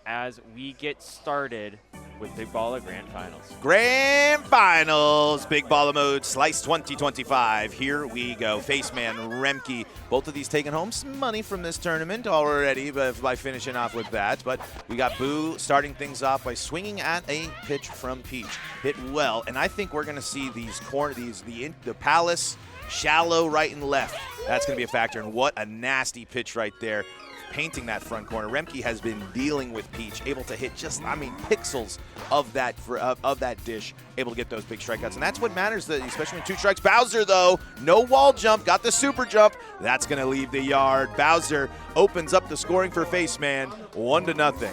as we get started with Big Balla Grand Finals. Grand Finals, Big Balla Mode, Slice 2025. Here we go. Faceman, Remkey, both of these taking home some money from this tournament already by finishing off with that. But we got Boo starting things off by swinging at a pitch from Peach. Hit well, and I think we're going to see these the Palace shallow right and left. That's going to be a factor, and what a nasty pitch right there. Painting that front corner. Remkey has been dealing with Peach, able to hit just, pixels of that dish, able to get those big strikeouts. And that's what matters, especially when 2 strikes. Bowser, though, no wall jump, got the super jump. That's going to leave the yard. Bowser opens up the scoring for Faceman, 1-0.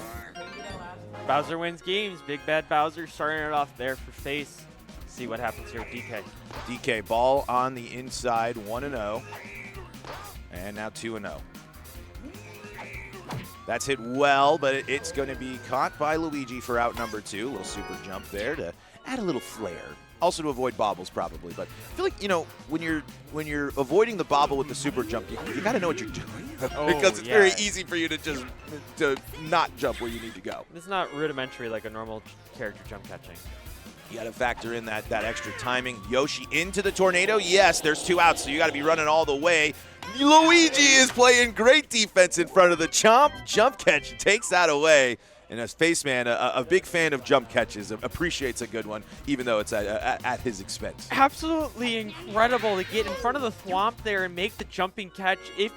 Bowser wins games. Big Bad Bowser starting it off there for Face. See what happens here with DK. DK, ball on the inside, 1-0. And now 2-0. That's hit well, but it's going to be caught by Luigi for out number 2. A little super jump there to add a little flair. Also to avoid bobbles, probably. But I feel like, when you're avoiding the bobble with the super jump, you got to know what you're doing. Because it's very easy for you to not jump where you need to go. It's not rudimentary like a normal character jump catching. You got to factor in that extra timing. Yoshi into the tornado. Yes, there's 2 outs, so you got to be running all the way. Luigi is playing great defense in front of the jump catch, takes that away. And as Faceman, a big fan of jump catches, appreciates a good one, even though it's at his expense. Absolutely incredible to get in front of the thwomp there and make the jumping catch. If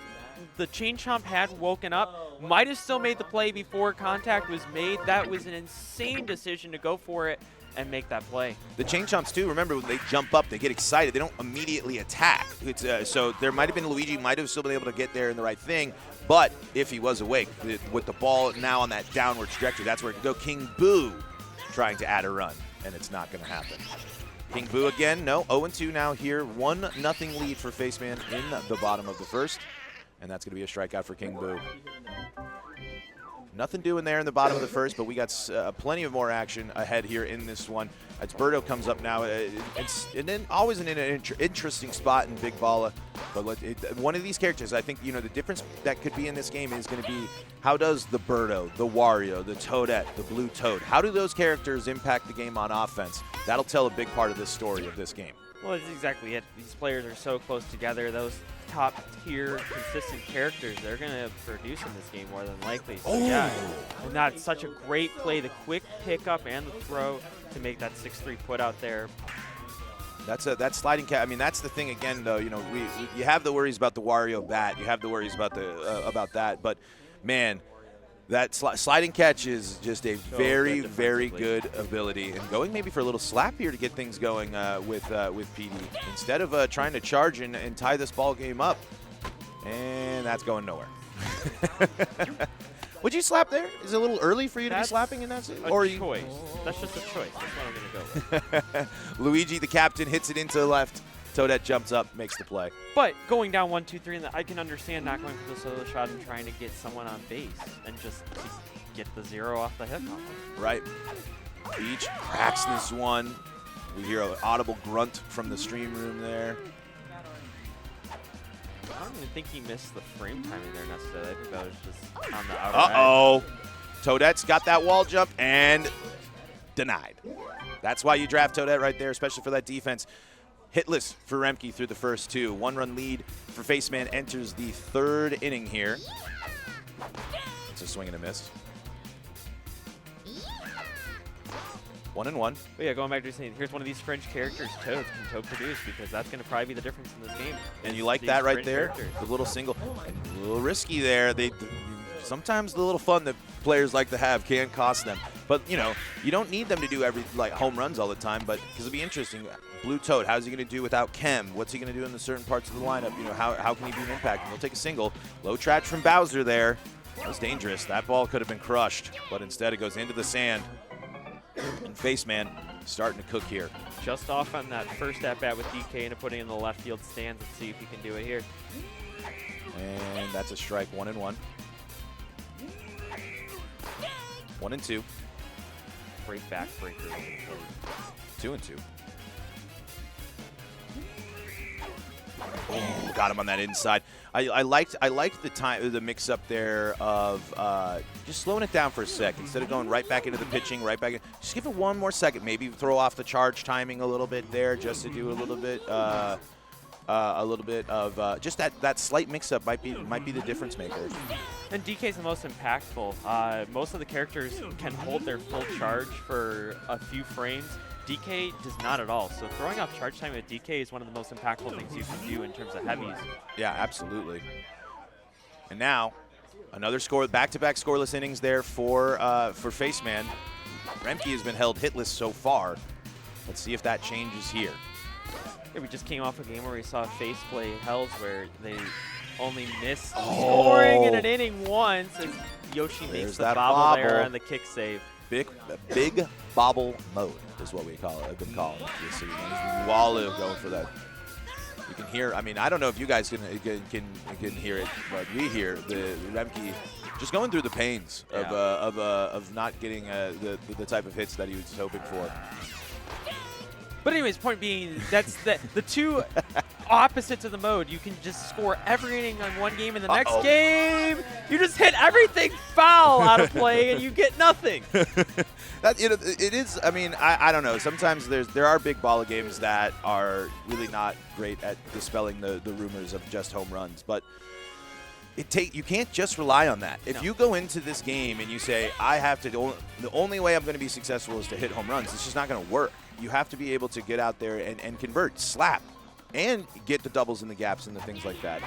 the chain chomp had woken up, might have still made the play before contact was made. That was an insane decision to go for it and make that play. The chain chomps too, remember when they jump up, they get excited, they don't immediately attack. So there might have been Luigi, might have still been able to get there in the right thing, but if he was awake, with the ball now on that downward trajectory, that's where it could go. King Boo trying to add a run, and it's not gonna happen. King Boo again, no, 0-2 now here, 1-0 lead for Faceman in the bottom of the first, and that's gonna be a strikeout for King Boo. Nothing doing there in the bottom of the first, but we got plenty of more action ahead here in this one. As Birdo comes up now, and then always in an interesting spot in Big Balla. But one of these characters, I think, the difference that could be in this game is going to be how does the Birdo, the Wario, the Toadette, the Blue Toad, how do those characters impact the game on offense? That'll tell a big part of this story of this game. Well, that's exactly it. These players are so close together. Those top-tier, consistent characters, they're going to produce in this game more than likely. So, yeah, and that's such a great play. The quick pickup and the throw to make that 6-3 put out there. That sliding catch. That's the thing again, though. You have the worries about the Wario bat. You have the worries about that. But man, that sliding catch is just a very, very good ability. And going maybe for a little slap here to get things going with PD instead of trying to charge and tie this ball game up. And that's going nowhere. Would you slap there? Is it a little early for you to be slapping in that? Choice. That's just a choice. That's what I'm going to go with. Luigi, the captain, hits it into the left. Toadette jumps up, makes the play. But going down 1-2-3, and I can understand not going for the solo shot and trying to get someone on base and just get the 0 off the hook. Right. Peach cracks this one. We hear an audible grunt from the stream room there. I don't even think he missed the frame timing there necessarily. I think that was just on the outer Uh-oh. Toadette's got that wall jump and denied. That's why you draft Toadette right there, especially for that defense. Hitless for Remkey through the first 2. 1-run lead for Faceman enters the 3rd inning here. It's a swing and a miss. 1-1. But yeah, going back to saying, here's one of these French characters, Toad. Can Toad produce? Because that's going to probably be the difference in this game. And you like that right there? The little single. And a little risky there. Sometimes the little fun that players like to have can cost them. But, you don't need them to do home runs all the time. But because it'll be interesting. Blue Toad, how's he going to do without Chem? What's he going to do in the certain parts of the lineup? How can he be an impact? And he'll take a single. Low track from Bowser there. That was dangerous. That ball could have been crushed. But instead it goes into the sand. And Faceman starting to cook here. Just off on that first at-bat with DK and putting in the left field stands. Let's see if he can do it here. And that's a strike, 1-1. 1-2. Great backbreaker. 2-2. Oh, got him on that inside. I liked the mix up there of just slowing it down for a sec instead of going right back into the pitching, right back in. Just give it one more second. Maybe throw off the charge timing a little bit there, just to do a little bit of just that slight mix up might be the difference maker. And DK is the most impactful. Most of the characters can hold their full charge for a few frames. DK does not at all. So throwing off charge time with DK is one of the most impactful things you can do in terms of heavies. Yeah, absolutely. And now, another score, back-to-back scoreless innings there for faceman. remkey has been held hitless so far. Let's see if that changes here. Yeah, we just came off a game where we saw Face play Hells where they only missed scoring in an inning once as Yoshi makes the bobble there on the kick save. Big bobble mode is what we call it. I've been calling it. You see, Walla going for that. You can hear. I mean, I don't know if you guys can hear it, but we hear the remkey just going through the pains of not getting the type of hits that he was hoping for. But anyways, point being, that's the two opposites of the mode. You can just score every inning on one game, and the next game, you just hit everything foul out of play, and you get nothing. It is. I mean, I don't know. Sometimes there are big Balla games that are really not great at dispelling the rumors of just home runs, but you can't just rely on that. If you go into this game and you say, the only way I'm going to be successful is to hit home runs, it's just not going to work. You have to be able to get out there and convert, slap, and get the doubles and the gaps and the things like that.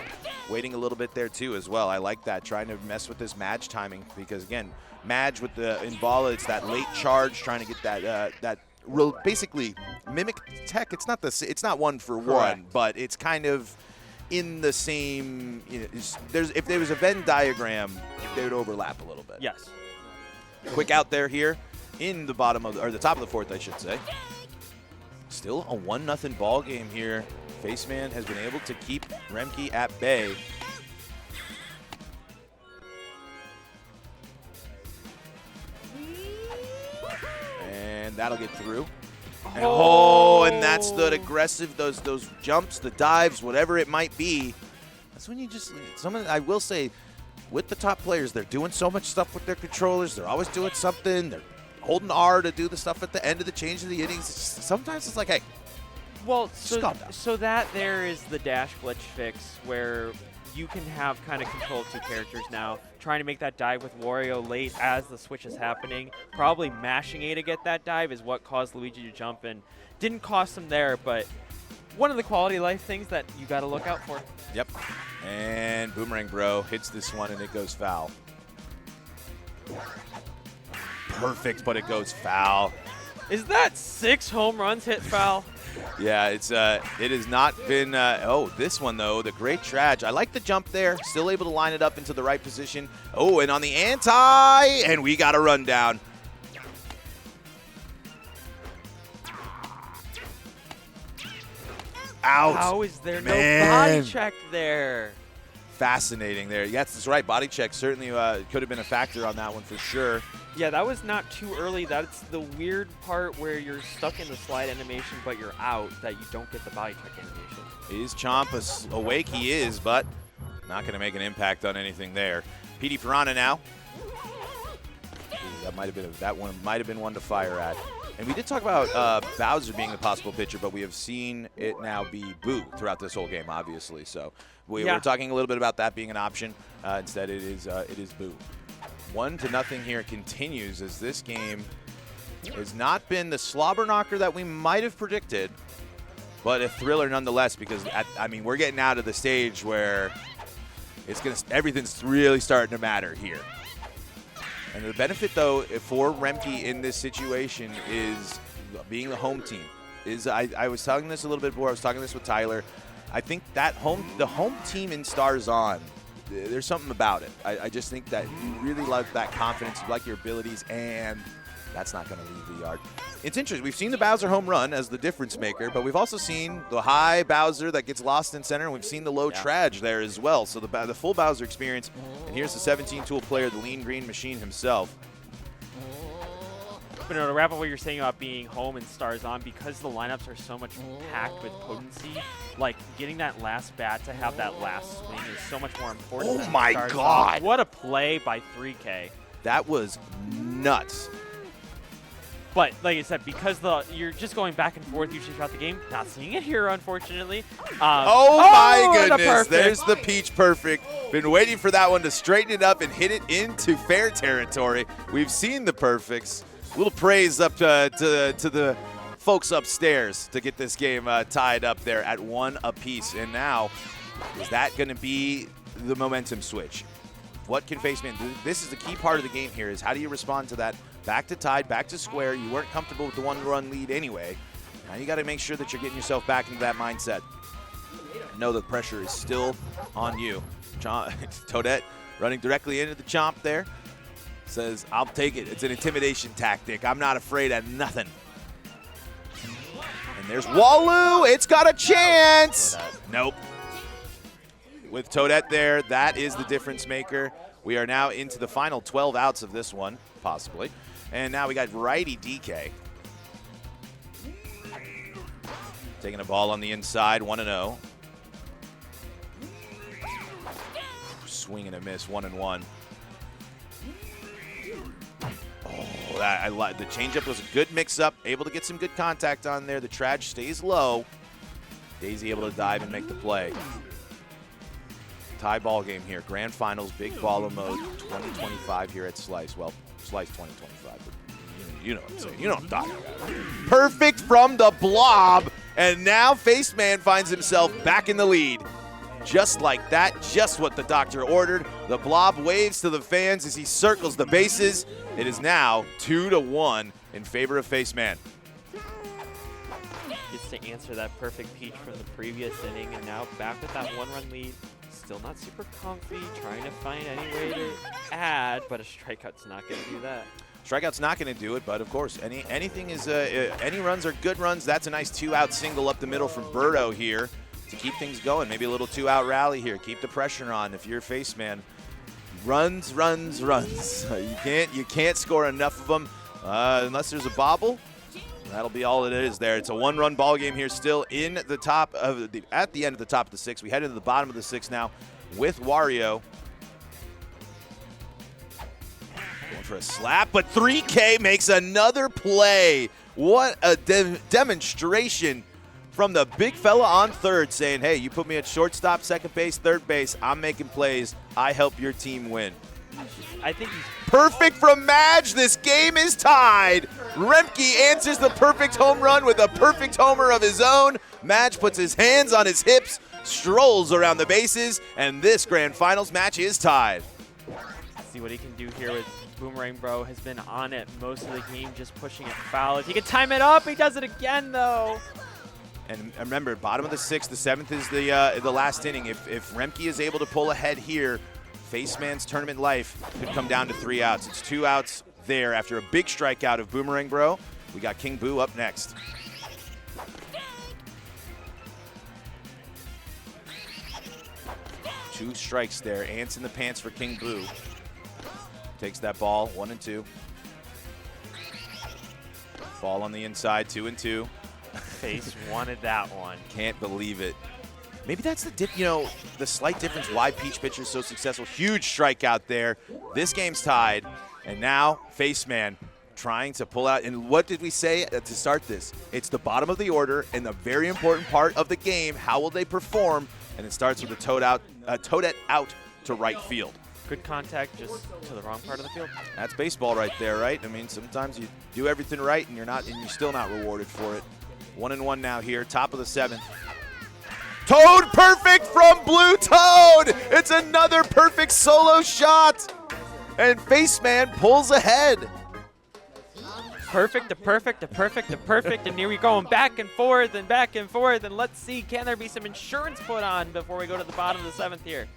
Waiting a little bit there too as well. I like that, trying to mess with this Madge timing because again, Madge in Balla, it's that late charge, trying to get that basically mimic tech. It's not one for one, but it's kind of in the same. If there was a Venn diagram, they would overlap a little bit. Yes. Quick out there here in the top of the fourth, I should say. Still a 1-0 ball game here. faceman has been able to keep remkey at bay. And that'll get through. And that's the aggressive, those jumps, the dives, whatever it might be. That's when you just, I will say, with the top players, they're doing so much stuff with their controllers. They're always doing something. They're holding R to do the stuff at the end of the change of the innings. Sometimes it's like, hey, well, so that there is the dash glitch fix where you can have kind of control of two characters now, trying to make that dive with Wario late as the switch is happening. Probably mashing A to get that dive is what caused Luigi to jump in. Didn't cost him there, but one of the quality of life things that you got to look out for. Yep. And Boomerang Bro hits this one and it goes foul. Perfect, but it goes foul. Is that 6 home runs hit foul? Yeah, it has not been. This one though, the great Trage. I like the jump there. Still able to line it up into the right position. Oh, and on the anti, and we got a run down. Out. How is there no body check there? Fascinating there. Yes, that's right. Body check certainly could have been a factor on that one for sure. Yeah, that was not too early. That's the weird part where you're stuck in the slide animation, but you're out, that you don't get the body check animation. Is Chomp awake? He is, but not going to make an impact on anything there. PD Piranha now. That one might have been one to fire at. And we did talk about Bowser being the possible pitcher, but we have seen it now be Boo throughout this whole game, obviously. So we're talking a little bit about that being an option. Instead, it is Boo. 1-0 here continues as this game has not been the slobber knocker that we might have predicted, but a thriller nonetheless. Because we're getting out of the stage where everything's really starting to matter here. And the benefit, though, for remkey in this situation is being the home team. I was talking this a little bit before. I was talking this with Tyler. I think that the home team in Stars On, there's something about it. I just think that you really love that confidence. You like your abilities, and that's not going to leave the yard. It's interesting. We've seen the Bowser home run as the difference maker, but we've also seen the high Bowser that gets lost in center, and we've seen the low Trage there as well. So the full Bowser experience. And here's the 17-tool player, the Lean Green Machine himself. But no, to wrap up what you're saying about being home and stars on, because the lineups are so much packed with potency, like getting that last bat to have that last swing is so much more important. Oh than my stars God. on. What a play by 3K. That was nuts. But like I said, because you're just going back and forth usually throughout the game, not seeing it here, unfortunately. Oh my and a goodness, perfect. there's the peach perfect. Been waiting for that one to straighten it up and hit it into fair territory. We've seen the perfects. A little praise up to the folks upstairs to get this game tied up there at 1 apiece. And now, is that going to be the momentum switch? What can Faceman do? This is the key part of the game here, is how do you respond to that? Back to tied, back to square. You weren't comfortable with the 1-run lead anyway. Now you got to make sure that you're getting yourself back into that mindset. Know the pressure is still on you. Toadette running directly into the chomp there. Says, I'll take it. It's an intimidation tactic. I'm not afraid of nothing. And there's Walu. It's got a chance. Nope. With Toadette there, that is the difference maker. We are now into the final 12 outs of this one, possibly. And now we got righty DK. Taking a ball on the inside, 1-0. Swing and a miss, 1-1. Oh, I like the changeup was a good mix-up. Able to get some good contact on there. The Traj stays low. Daisy able to dive and make the play. Tie ball game here. Grand Finals, Big Balla mode, 2025 here at Slice. Well, Slice 2025. But you know what I'm saying. You know what I'm talking about. Perfect from the blob. And now Faceman finds himself back in the lead. Just like that, just what the doctor ordered. The blob waves to the fans as he circles the bases. It is now 2-1 in favor of Faceman. Gets to answer that perfect peach from the previous inning, and now back with that 1-run lead. Still not super comfy, trying to find any way to add, but a strikeout's not going to do that. Strikeout's not going to do it, but of course, anything is any runs are good runs. That's a nice 2-out single up the middle from Birdo here to keep things going. Maybe a little 2-out rally here. Keep the pressure on. If you're Faceman, runs. You can't score enough of them unless there's a bobble. That'll be all it is there. It's a 1-run ball game here, still in the top of at the end of the top of the 6th. We head into the bottom of the 6th now with Wario. Going for a slap, but 3K makes another play. What a demonstration from the big fella on third, saying, hey, you put me at shortstop, second base, third base. I'm making plays. I help your team win. I think he's perfect from Madge. This game is tied. Remkey answers the perfect home run with a perfect homer of his own. Madge puts his hands on his hips, strolls around the bases, and this grand finals match is tied. See what he can do here with Boomerang Bro. Has been on it most of the game, just pushing it foul. If he can time it up, he does it again, though. And remember, bottom of the 6th, the 7th is the last inning. If Remkey is able to pull ahead here, Faceman's tournament life could come down to 3 outs. It's 2 outs there after a big strikeout of Boomerang Bro. We got King Boo up next. Two strikes there. Ants in the pants for King Boo. Takes that ball, 1-2. Ball on the inside, 2-2. Face wanted that one. Can't believe it. Maybe that's the slight difference why Peach pitcher is so successful. Huge strikeout there. This game's tied, and now Faceman trying to pull out. And what did we say to start this? It's the bottom of the order and the very important part of the game. How will they perform? And it starts with a Toadette out to right field. Good contact, just to the wrong part of the field. That's baseball right there, right? I mean, sometimes you do everything right and you're still not rewarded for it. 1-1 now here, top of the 7th. Toad perfect from Blue Toad! It's another perfect solo shot! And Faceman pulls ahead. Perfect to perfect to perfect to perfect, and here we go, back and forth, and let's see, can there be some insurance put on before we go to the bottom of the 7th here?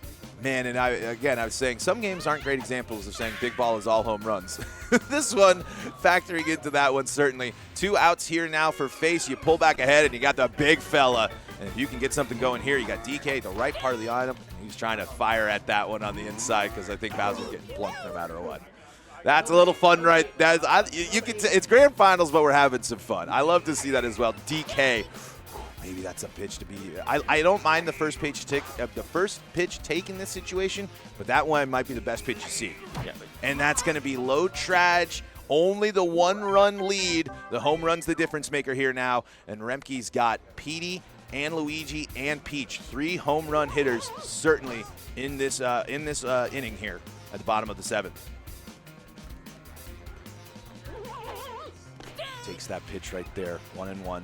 Man, and I was saying some games aren't great examples of saying big ball is all home runs. This one, factoring into that one, certainly. 2 outs here now for Face. You pull back ahead, and you got the big fella. And if you can get something going here, you got DK, the right part of the item. He's trying to fire at that one on the inside because I think Bowser's getting plunked no matter what. That's a little fun, right? You can. It's grand finals, but we're having some fun. I love to see that as well. DK. Maybe that's a pitch to be. I don't mind the first pitch take in this situation, but that one might be the best pitch you see. Yeah. And that's going to be low trage. Only the 1-run lead. The home run's the difference maker here now. And Remkey's got Petey and Luigi and Peach, 3 home run hitters certainly in this inning here at the bottom of the 7th. Takes that pitch right there, 1-1.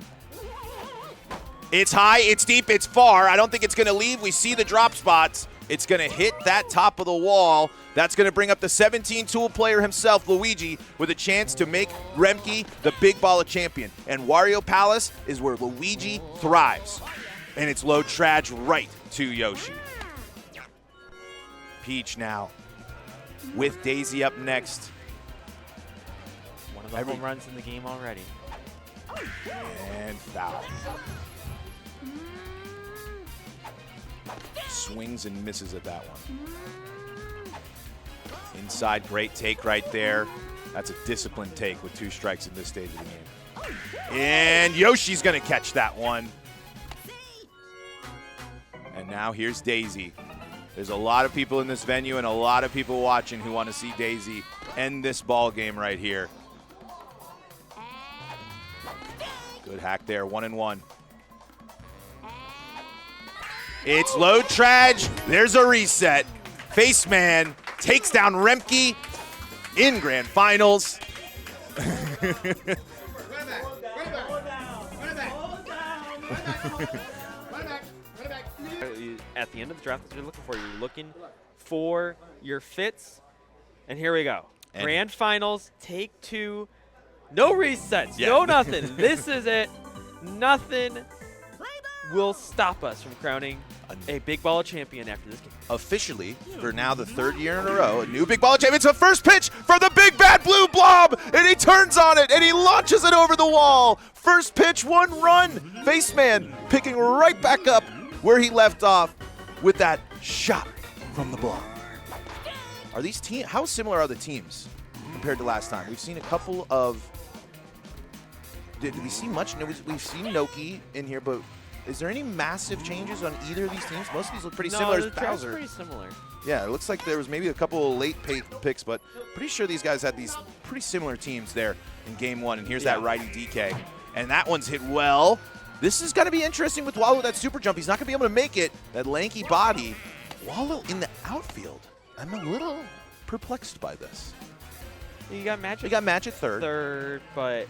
It's high, it's deep, it's far. I don't think it's going to leave. We see the drop spots. It's going to hit that top of the wall. That's going to bring up the 17-tool player himself, Luigi, with a chance to make Remkey the Big Balla champion. And Wario Palace is where Luigi thrives. And it's low trage right to Yoshi. Peach now with Daisy up next. One of the home runs in the game already. And foul. Swings and misses at that one. Inside, great take right there. That's a disciplined take with 2 strikes in this stage of the game. And Yoshi's going to catch that one. And now here's Daisy. There's a lot of people in this venue and a lot of people watching who want to see Daisy end this ball game right here. Good hack there, 1-1. It's low trage. There's a reset. Faceman takes down Remkey in grand finals. At the end of the draft, that's what you're looking for. You're looking for your fits. And here we go. Grand finals, take 2. No resets, no nothing. This is it. Nothing will stop us from crowning a Big Balla champion after this game. Officially, for now the 3rd year in a row, a new Big Balla champion. It's a first pitch for the big bad blue blob, and he turns on it, and he launches it over the wall. First pitch, 1 run. Faceman picking right back up where he left off with that shot from the blob. Are these teams? How similar are the teams compared to last time? We've seen a couple of. Did we see much? No, we've seen Noki in here, but is there any massive changes on either of these teams? Most of these look pretty similar. No, the draft's pretty similar. Yeah, it looks like there was maybe a couple of late picks, but pretty sure these guys had these pretty similar teams there in game 1. And here's that righty DK. And that one's hit well. This is going to be interesting with Wallow with that super jump. He's not going to be able to make it. That lanky body. Wallow in the outfield. I'm a little perplexed by this. You got match. You got match at 3rd. 3rd, but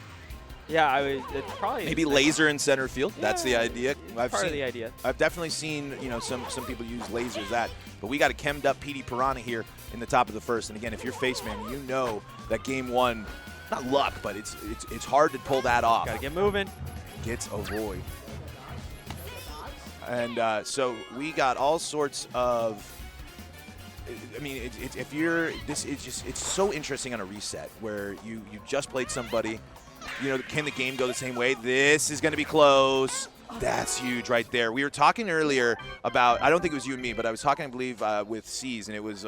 yeah, it's probably maybe laser in center field. Yeah, that's the idea. Part of the idea. I've definitely seen some people use lasers that, but we got a chemmed up Petey Piranha here in the top of the 1st. And again, if you're Faceman, you know that game 1, not luck, but it's hard to pull that off. Got to get moving. Gets a void. And so we got all sorts of. I mean, if you're this, it's so interesting on a reset where you just played somebody. Can the game go the same way? This is going to be close. That's huge right there. We were talking earlier about, I don't think it was you and me, but I was talking, I believe, with C's, and it was,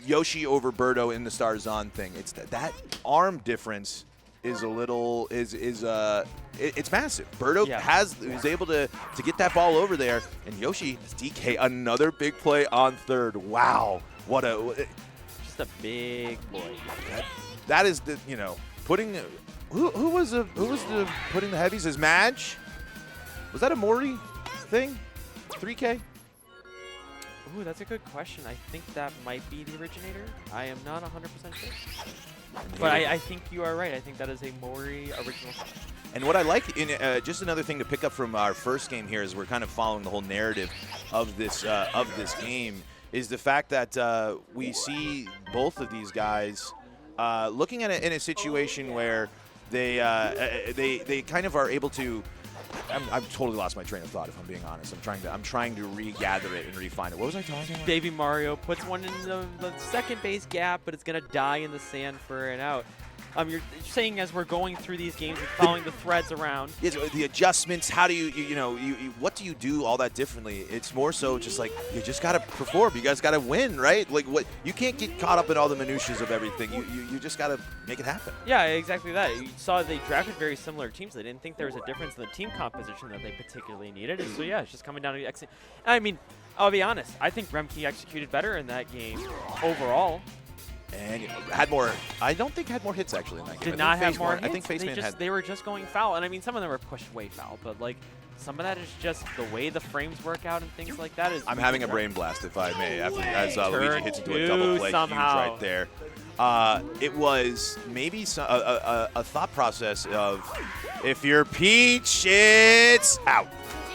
Yoshi over Birdo in the Starzon thing. It's that arm difference is a little, it's massive. Birdo is able to get that ball over there, and Yoshi, DK, another big play on 3rd. Wow. Just a big boy. That is the, putting. Who was the putting the heavies as Madge? Was that a Mori thing? 3K? Ooh, that's a good question. I think that might be the originator. I am not 100% sure. But I think you are right. I think that is a Mori original. And what I like, just another thing to pick up from our first game here is we're kind of following the whole narrative of this game, is the fact that we see both of these guys looking at it in a situation where they kind of are able to. I've totally lost my train of thought, if I'm being honest. I'm trying to regather it and refine it. What was I talking about? Baby Mario puts one in the second base gap, but it's gonna die in the sand for an out. You're saying as we're going through these games and following the threads around. Yes, the adjustments, how do you what do you do all that differently? It's more so just like, you just got to perform. You guys got to win, right? Like, what, you can't get caught up in all the minutiae of everything. You just got to make it happen. Yeah, exactly that. You saw they drafted very similar teams. They didn't think there was a difference in the team composition that they particularly needed. And so, yeah, it's just coming down to the execution. I mean, I'll be honest. I think remkey executed better in that game overall. And had more. I don't think had more hits actually in that game. Did not have more hits. I think faceman had. They were just going foul, and I mean some of them were pushed way foul, but like some of that is just the way the frames work out and things like that. I'm having a brain blast, if I may, as Luigi hits into a double play, somehow. huge right there. It was maybe a thought process of, if you're Peach, it's out.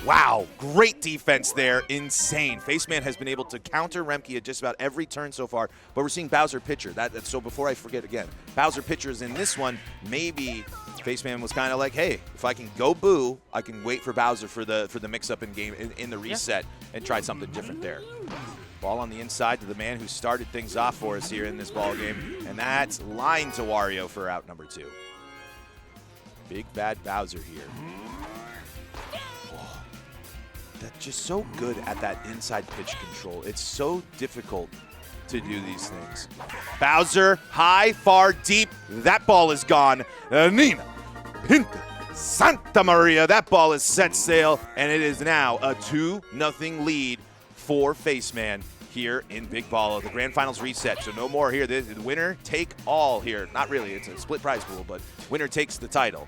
Wow, great defense there, insane. Faceman has been able to counter remkey at just about every turn so far, but we're seeing Bowser pitcher. So before I forget again, Bowser pitcher is in this one. Maybe Faceman was kind of like, hey, if I can go boo, I can wait for Bowser for the mix-up in game in the reset and try something different there. Ball on the inside to the man who started things off for us here in this ball game, and that's line to Wario for out number 2. Big bad Bowser here. That's just so good at that inside pitch control. It's so difficult to do these things. Bowser, high, far, deep. That ball is gone. Nina, Pinta, Santa Maria. That ball is set sail, and it is now a 2-0 lead for Faceman here in Big Balla. The grand finals reset, so no more here. The winner take all here. Not really, it's a split prize pool, but winner takes the title.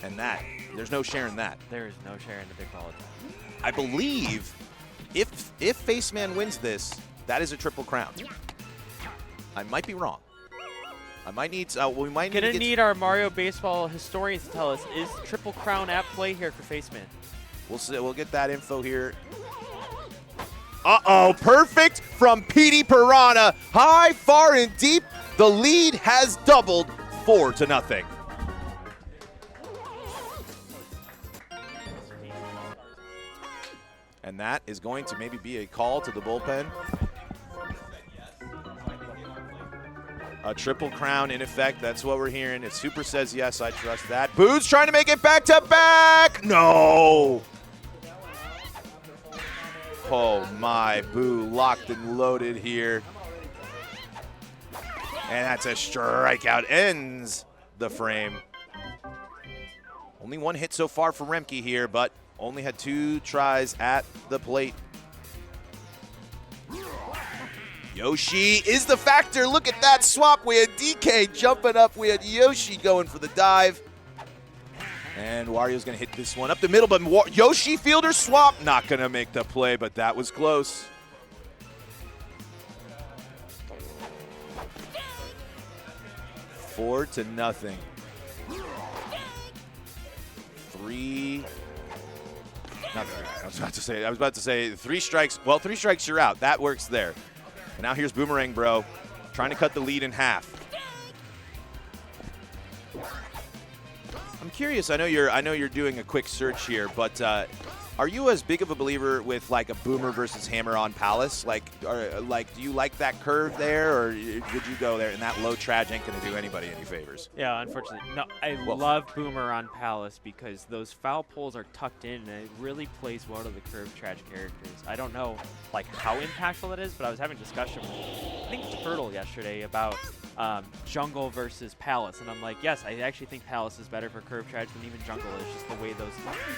And that, there's no sharing that. There is no sharing the Big Balla. I believe if Faceman wins this, that is a triple crown. I might be wrong. I might need. We might need our Mario Baseball historians to tell us, is triple crown at play here for Faceman? We'll see. We'll get that info here. Uh-oh, perfect from Petey Piranha. High, far, and deep. The lead has doubled 4-0. And that is going to maybe be a call to the bullpen. A triple crown in effect. That's what we're hearing. If Super says yes, I trust that. Boo's trying to make it back-to-back. No. Oh, my. Boo locked and loaded here. And that's a strikeout. Ends the frame. Only one hit so far for remkey here, but only had 2 tries at the plate. Yoshi is the factor. Look at that swap. We had DK jumping up. We had Yoshi going for the dive. And Wario's going to hit this one up the middle, but Yoshi fielder swap. Not going to make the play, but that was close. Four to nothing. 3. Not 3. I was about to say 3 strikes. Well, 3 strikes, you're out. That works there. And now here's Boomerang Bro, trying to cut the lead in half. I'm curious. I know you're doing a quick search here, but are you as big of a believer with like a Boomer versus Hammer on Palace? Like, do you like that curve there, or would you go there? And that low traj ain't gonna do anybody any favors. Yeah, unfortunately, no. I love Boomer on Palace because those foul poles are tucked in, and it really plays well to the curved traj characters. I don't know like how impactful it is, but I was having a discussion with I think Turtle yesterday about jungle versus Palace, and I'm like, yes, I actually think Palace is better for curved traj than even jungle. It's just the way those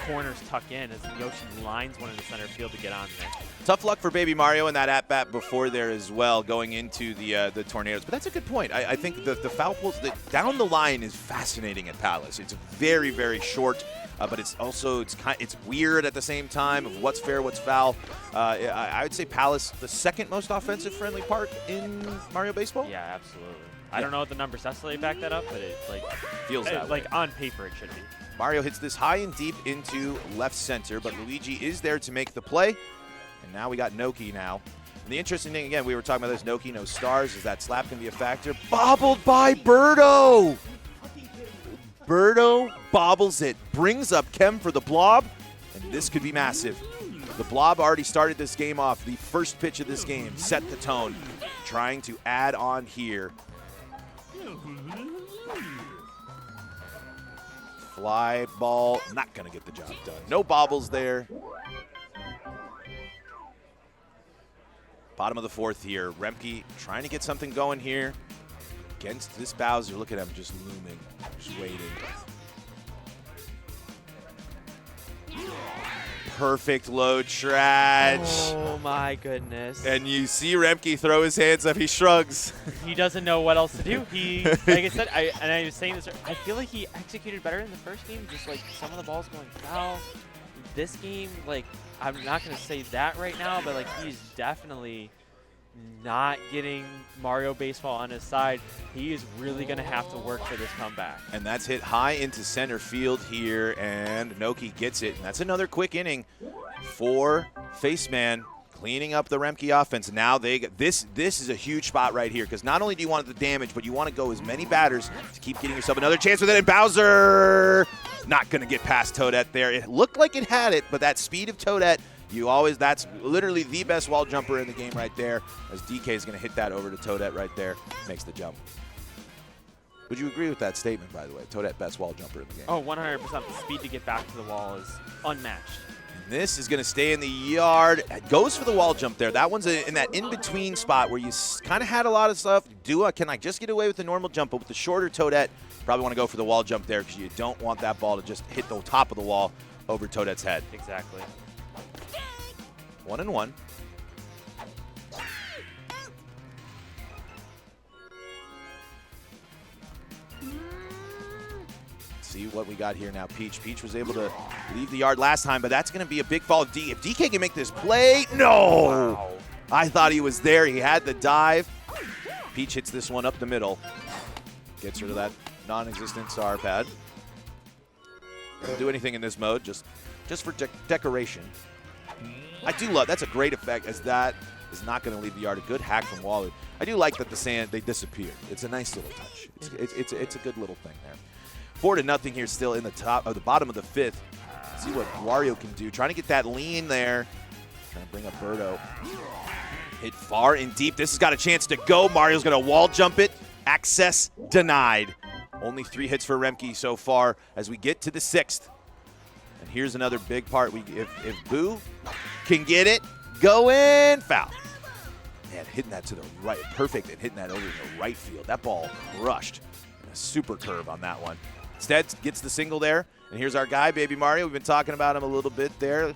corners tuck in as Yoshi lines one in the center field to get on there. Tough luck for Baby Mario in that at-bat before there as well, going into the tornadoes. But that's a good point. I think the foul poles down the line is fascinating at Palace. It's very, very short, but it's also it's weird at the same time of what's fair, what's foul. I would say Palace, the second most offensive friendly park in Mario Baseball. Yeah, absolutely. I don't know if the numbers necessarily back that up, but it feels that way. Like on paper, it should be. Mario hits this high and deep into left center, but Luigi is there to make the play. And now we got Noki now. And the interesting thing, again, we were talking about this Noki, no stars. Is that slap can be a factor? Bobbled by Birdo. Birdo bobbles it, brings up Kem for the blob, and this could be massive. The blob already started this game off. The first pitch of this game set the tone. Trying to add on here. Fly ball, not going to get the job done. No bobbles there. Bottom of the fourth here. Remkey trying to get something going here against this Bowser. Look at him just looming, just waiting. Perfect low trash. Oh my goodness. And you see Remkey throw his hands up. He shrugs. He doesn't know what else to do. He, like I said, I was saying this, I feel like he executed better in the first game, just like some of the balls going foul. This game, like, I'm not going to say that right now, but like he's definitely not getting Mario Baseball on his side. He is really going to have to work for this comeback. And that's hit high into center field here, and Noki gets it. And that's another quick inning for Faceman, cleaning up the Remkey offense. Now they get this is a huge spot right here, because not only do you want the damage, but you want to go as many batters to keep getting yourself another chance with it. And Bowser not going to get past Toadette there. It looked like it had it, but that speed of Toadette, that's literally the best wall jumper in the game right there, as DK is going to hit that over to Toadette right there, makes the jump. Would you agree with that statement, by the way? Toadette, best wall jumper in the game. Oh, 100%. The speed to get back to the wall is unmatched. And this is going to stay in the yard. It goes for the wall jump there. That one's in that in-between spot where you kind of had a lot of stuff. Can I just get away with the normal jump? But with the shorter Toadette, probably want to go for the wall jump there, because you don't want that ball to just hit the top of the wall over Toadette's head. Exactly. 1-1. See what we got here now. Peach was able to leave the yard last time, but that's going to be a big fall of D. If DK can make this play, no! Wow. I thought he was there. He had the dive. Peach hits this one up the middle. Gets rid of that non-existent star pad. Doesn't do anything in this mode, just for decoration. I do love, that's a great effect, as that is not going to leave the yard. A good hack from Wally. I do like that the sand, they disappear. It's a nice little touch. It's a good little thing there. 4-0 here, still in the bottom of the fifth. See what Wario can do. Trying to get that lean there. Trying to bring up Birdo. Hit far and deep. This has got a chance to go. Mario's going to wall jump it. Access denied. Only 3 hits for Remkey so far as we get to the 6th. And here's another big part. If Boo can get it, go in, foul. Man, hitting that to the right, perfect, and hitting that over in the right field. That ball crushed. And a super curve on that one. Instead, gets the single there. And here's our guy, Baby Mario. We've been talking about him a little bit there.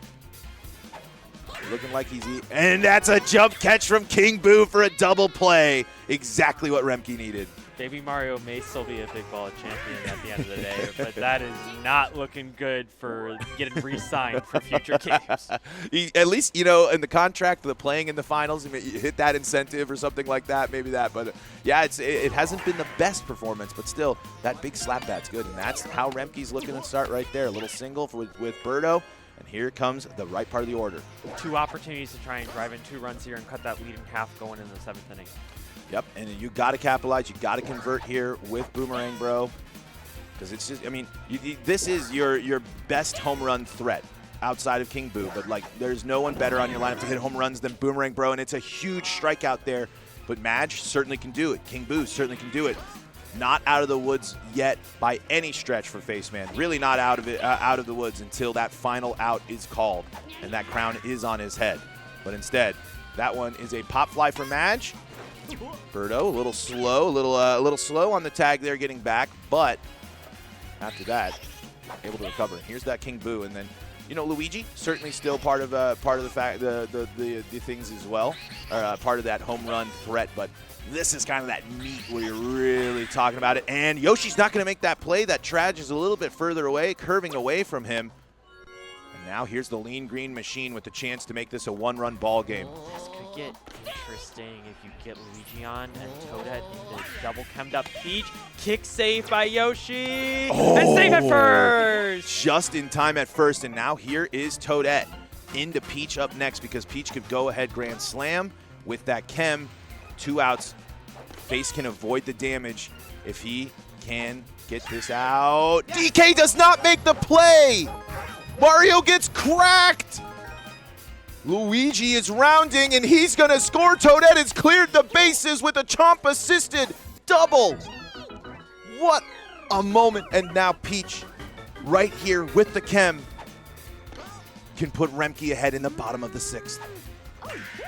Looking like he's and that's a jump catch from King Boo for a double play. Exactly what Remkey needed. Baby Mario may still be a big ball champion at the end of the day, but that is not looking good for getting re-signed for future games. At least, in the contract, the playing in the finals, you hit that incentive or something like that, maybe that. But yeah, it hasn't been the best performance, but still, that big slap bat's good. And that's how Remkey's looking to start right there. A little single with Birdo. And here comes the right part of the order. 2 opportunities to try and drive in 2 runs here and cut that lead in half going into the 7th inning. Yep, and you got to capitalize. You got to convert here with Boomerang Bro, because it's just, this is your best home run threat outside of King Boo. But there's no one better on your lineup to hit home runs than Boomerang Bro, and it's a huge strikeout there. But Madge certainly can do it. King Boo certainly can do it. Not out of the woods yet by any stretch for Faceman. Really not out of the woods until that final out is called and that crown is on his head. But instead, that one is a pop fly for Madge. Birdo, a little slow on the tag there, getting back, but after that, able to recover. And here's that King Boo, and then Luigi certainly still part of the things as well, or part of that home run threat, but. This is kind of that meat where you're really talking about it. And Yoshi's not going to make that play. That Traj is a little bit further away, curving away from him. And now here's the lean green machine with the chance to make this a 1-run ball game. This could get interesting if you get Luigi on and Toadette into double chemmed up Peach. Kick save by Yoshi. Oh, and save at first. Just in time at first. And now here is Toadette into Peach up next, because Peach could go ahead grand slam with that chem. 2 outs. Face can avoid the damage if he can get this out. DK does not make the play. Mario gets cracked. Luigi is rounding, and he's going to score. Toadette has cleared the bases with a Chomp-assisted double. What a moment. And now Peach right here with the chem can put Remkey ahead in the bottom of the 6th.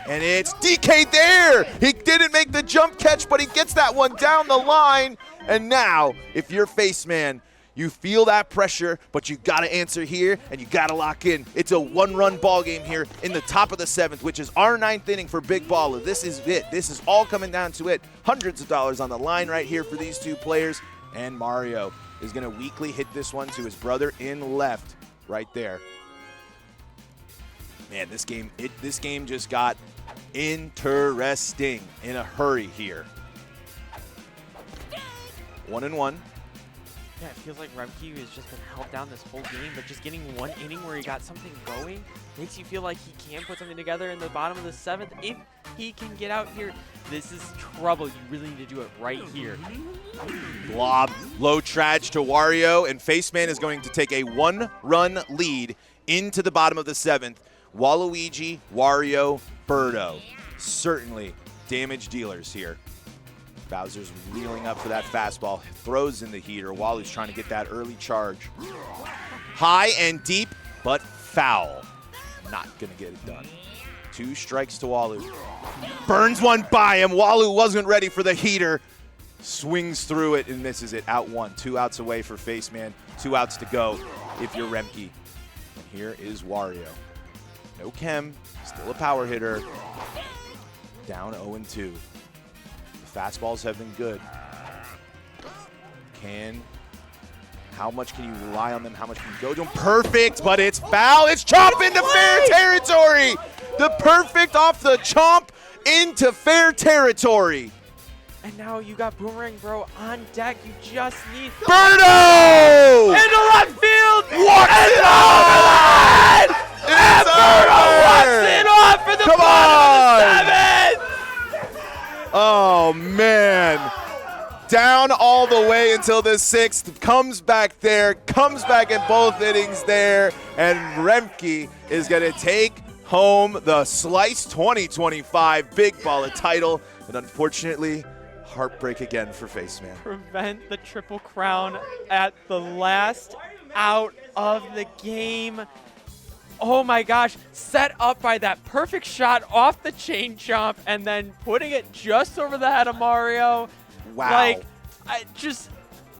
And it's DK there. He didn't make the jump catch, but he gets that one down the line. And now, if you're faceman, you feel that pressure, but you got to answer here, and you got to lock in. It's a one-run ball game here in the top of the 7th, which is our 9th inning for Big Balla. This is it. This is all coming down to it. Hundreds of dollars on the line right here for these two players. And Mario is going to weakly hit this one to his brother in left right there. Man, this game just got interesting in a hurry here. 1-1. Yeah, it feels like remkey has just been held down this whole game, but just getting one inning where he got something going makes you feel like he can put something together in the bottom of the 7th. If he can get out here, this is trouble. You really need to do it right here. Blob, low traj to Wario, and faceman is going to take a 1-run lead into the bottom of the 7th. Waluigi, Wario, Birdo, certainly damage dealers here. Bowser's reeling up for that fastball, throws in the heater. Walu's trying to get that early charge. High and deep, but foul. Not gonna get it done. 2 strikes to Walu. Burns one by him. Walu wasn't ready for the heater. Swings through it and misses it. Out 1, 2 outs away for faceman. 2 outs to go if you're Remkey. And here is Wario. No chem, still a power hitter. Down 0-2. The fastballs have been good. How much can you rely on them? How much can you go to them? Perfect, but it's foul. It's chomp into fair territory. The perfect off the chomp into fair territory. And now you got Boomerang Bro on deck. You just need Birdo! Into left field! Walks it off! And Birdo walks it off for the bottom of the 7th! Oh, man. Down all the way until the 6th. Comes back there. Comes back in both innings there. And Remkey is going to take home the Slice 2025 Big Balla title. And unfortunately, heartbreak again for faceman. Prevent the triple crown at the last out of the game. Oh my gosh, set up by that perfect shot off the chain jump and then putting it just over the head of Mario. Wow. Like, I just